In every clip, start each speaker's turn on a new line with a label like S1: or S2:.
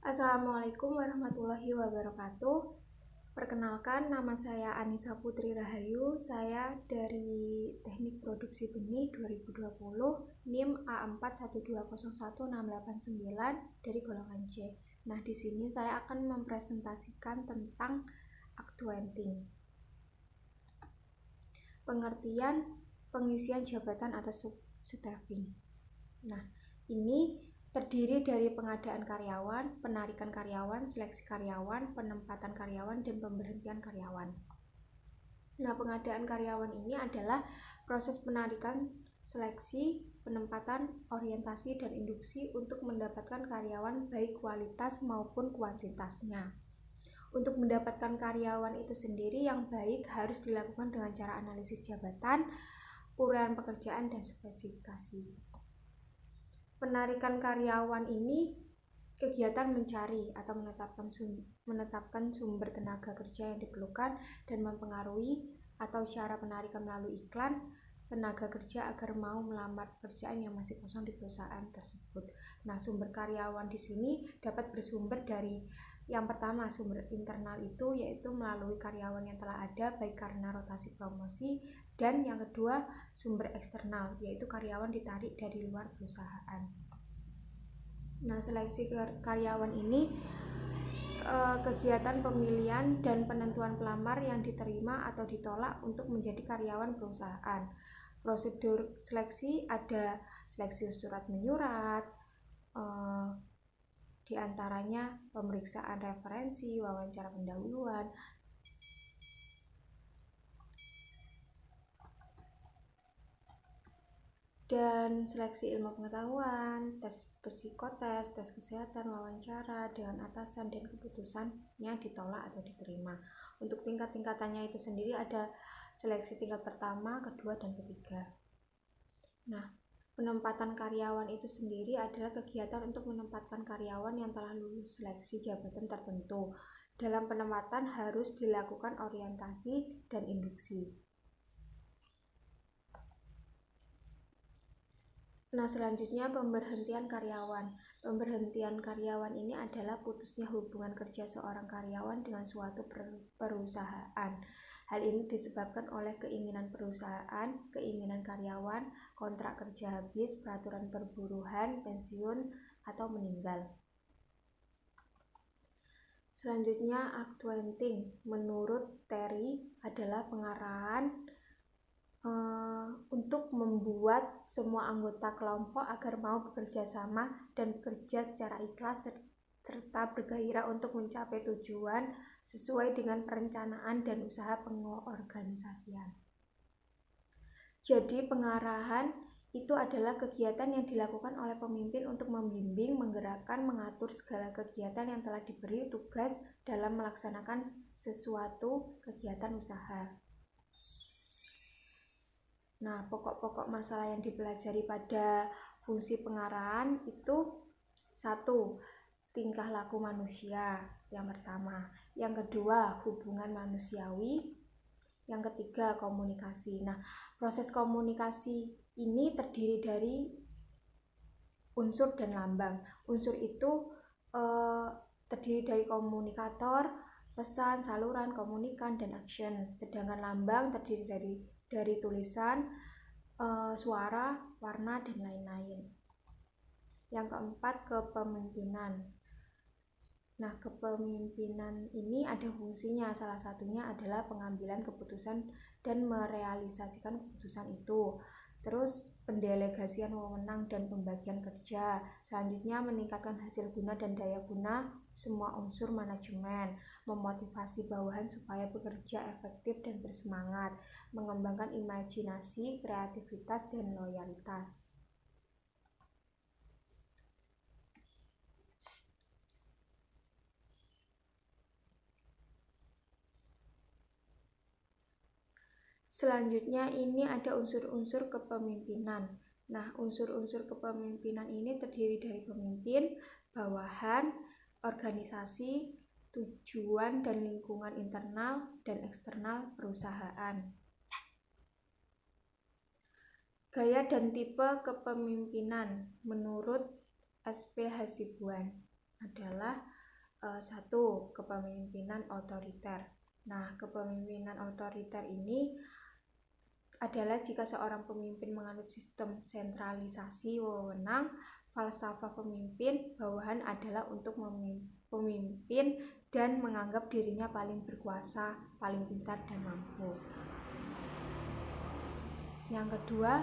S1: Assalamualaikum warahmatullahi wabarakatuh. Perkenalkan, nama saya Anissa Putri Rahayu. Saya dari Teknik Produksi Benih 2020, NIM A41201689 dari golongan C. Nah, di sini saya akan mempresentasikan tentang acquainting. Pengertian pengisian jabatan atau staffing. Nah, ini terdiri dari pengadaan karyawan, penarikan karyawan, seleksi karyawan, penempatan karyawan, dan pemberhentian karyawan. Nah, pengadaan karyawan ini adalah proses penarikan, seleksi, penempatan, orientasi, dan induksi untuk mendapatkan karyawan baik kualitas maupun kuantitasnya. Untuk mendapatkan karyawan itu sendiri yang baik harus dilakukan dengan cara analisis jabatan, uraian pekerjaan, dan spesifikasi. Penarikan karyawan ini kegiatan mencari atau menetapkan sumber tenaga kerja yang diperlukan dan mempengaruhi atau cara penarikan melalui iklan tenaga kerja agar mau melamar pekerjaan yang masih kosong di perusahaan tersebut. Nah, sumber karyawan di sini dapat bersumber dari yang pertama, sumber internal itu yaitu melalui karyawan yang telah ada baik karena rotasi promosi, dan yang kedua sumber eksternal yaitu karyawan ditarik dari luar perusahaan. Nah, seleksi karyawan ini kegiatan pemilihan dan penentuan pelamar yang diterima atau ditolak untuk menjadi karyawan perusahaan. Prosedur seleksi ada seleksi surat menyurat, di antaranya pemeriksaan referensi, wawancara pendahuluan, dan seleksi ilmu pengetahuan, tes psikotes, tes kesehatan, wawancara dengan atasan, dan keputusannya ditolak atau diterima. Untuk tingkat-tingkatannya itu sendiri ada seleksi tingkat pertama, kedua, dan ketiga. Nah, penempatan karyawan itu sendiri adalah kegiatan untuk menempatkan karyawan yang telah lulus seleksi jabatan tertentu. Dalam penempatan harus dilakukan orientasi dan induksi. Nah, selanjutnya pemberhentian karyawan. Pemberhentian karyawan ini adalah putusnya hubungan kerja seorang karyawan dengan suatu perusahaan. Hal ini disebabkan oleh keinginan perusahaan, keinginan karyawan, kontrak kerja habis, peraturan perburuhan, pensiun, atau meninggal. Selanjutnya, acquainting menurut Terry adalah pengarahan untuk membuat semua anggota kelompok agar mau bekerja sama dan bekerja secara ikhlas serta bergairah untuk mencapai tujuan sesuai dengan perencanaan dan usaha pengorganisasian. Jadi pengarahan itu adalah kegiatan yang dilakukan oleh pemimpin untuk membimbing, menggerakkan, mengatur segala kegiatan yang telah diberi tugas dalam melaksanakan sesuatu kegiatan usaha. Nah, pokok-pokok masalah yang dipelajari pada fungsi pengarahan itu: 1. Tingkah laku manusia yang pertama. Yang kedua, hubungan manusiawi. Yang ketiga, komunikasi. Nah, proses komunikasi ini terdiri dari unsur dan lambang. Unsur itu terdiri dari komunikator, pesan, saluran, komunikan, dan action. Sedangkan lambang terdiri dari tulisan, suara, warna, dan lain-lain. Yang keempat, kepemimpinan. Nah, kepemimpinan ini ada fungsinya, salah satunya adalah pengambilan keputusan dan merealisasikan keputusan itu. Terus pendelegasian wewenang dan pembagian kerja. Selanjutnya meningkatkan hasil guna dan daya guna semua unsur manajemen, memotivasi bawahan supaya bekerja efektif dan bersemangat, mengembangkan imajinasi, kreativitas, dan loyalitas. Selanjutnya ini ada unsur-unsur kepemimpinan. Nah, unsur-unsur kepemimpinan ini terdiri dari pemimpin, bawahan, organisasi, tujuan dan lingkungan internal dan eksternal perusahaan. Gaya dan tipe kepemimpinan menurut SP Hasibuan. adalah satu, kepemimpinan otoriter. Nah, kepemimpinan otoriter ini adalah jika seorang pemimpin menganut sistem sentralisasi wewenang. Falsafah pemimpin bawahan adalah untuk pemimpin dan menganggap dirinya paling berkuasa, paling pintar dan mampu. Yang kedua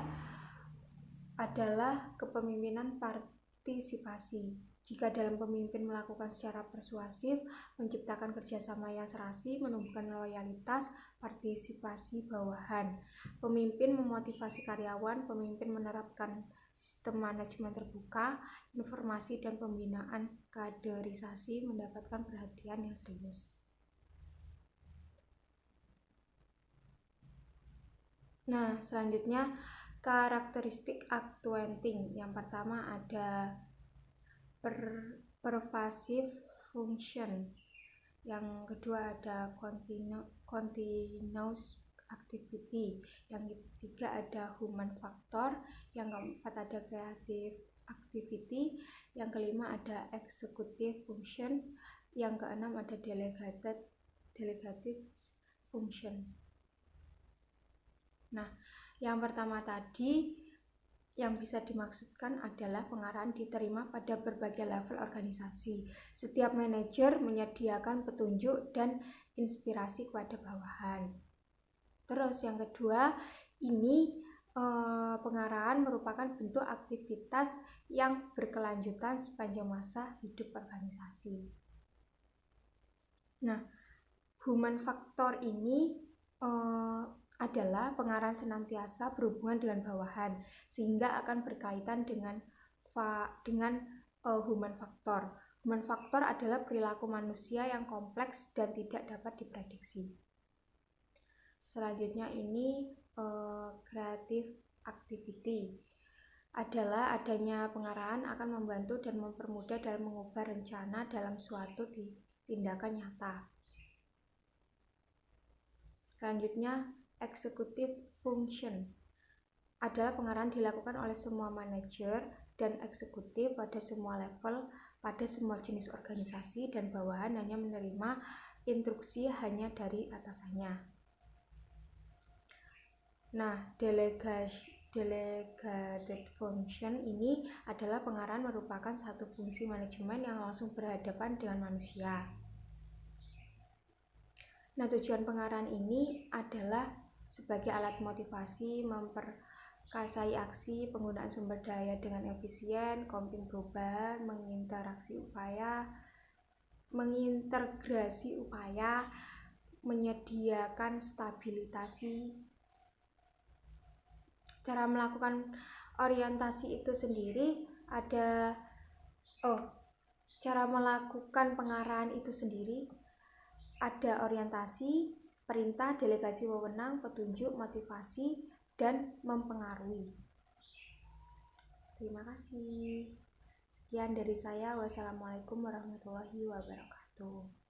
S1: adalah kepemimpinan partisipasi. Jika dalam pemimpin melakukan secara persuasif, menciptakan kerjasama yang serasi, menumbuhkan loyalitas, partisipasi bawahan. Pemimpin memotivasi karyawan, pemimpin menerapkan sistem manajemen terbuka, informasi dan pembinaan kaderisasi mendapatkan perhatian yang serius. Nah, selanjutnya karakteristik acquainting. Yang pertama ada pervasive function. Yang kedua ada continuous activity. Yang ketiga ada human factor. Yang keempat ada creative activity. Yang kelima ada executive function. Yang keenam ada delegated function. Nah, yang pertama tadi yang bisa dimaksudkan adalah pengarahan diterima pada berbagai level organisasi. Setiap manajer menyediakan petunjuk dan inspirasi kepada bawahan. Terus yang kedua, ini pengarahan merupakan bentuk aktivitas yang berkelanjutan sepanjang masa hidup organisasi. Nah, human factor ini adalah pengarahan senantiasa berhubungan dengan bawahan, sehingga akan berkaitan dengan human factor. Human factor adalah perilaku manusia yang kompleks dan tidak dapat diprediksi. Selanjutnya ini creative activity adalah adanya pengarahan akan membantu dan mempermudah dalam mengubah rencana dalam suatu tindakan nyata. Selanjutnya executive function adalah pengarahan dilakukan oleh semua manajer dan eksekutif pada semua level, pada semua jenis organisasi, dan bawahan hanya menerima instruksi hanya dari atasannya. Nah, delegated function ini adalah pengarahan merupakan satu fungsi manajemen yang langsung berhadapan dengan manusia. Nah, tujuan pengarahan ini adalah sebagai alat motivasi, memperkasai aksi, penggunaan sumber daya dengan efisien, komping perubahan, mengintegrasi upaya, menyediakan stabilitasi. Cara melakukan orientasi itu sendiri cara melakukan pengarahan itu sendiri ada orientasi, perintah, delegasi wewenang, petunjuk, motivasi, dan mempengaruhi. Terima kasih. Sekian dari saya. Wassalamualaikum warahmatullahi wabarakatuh.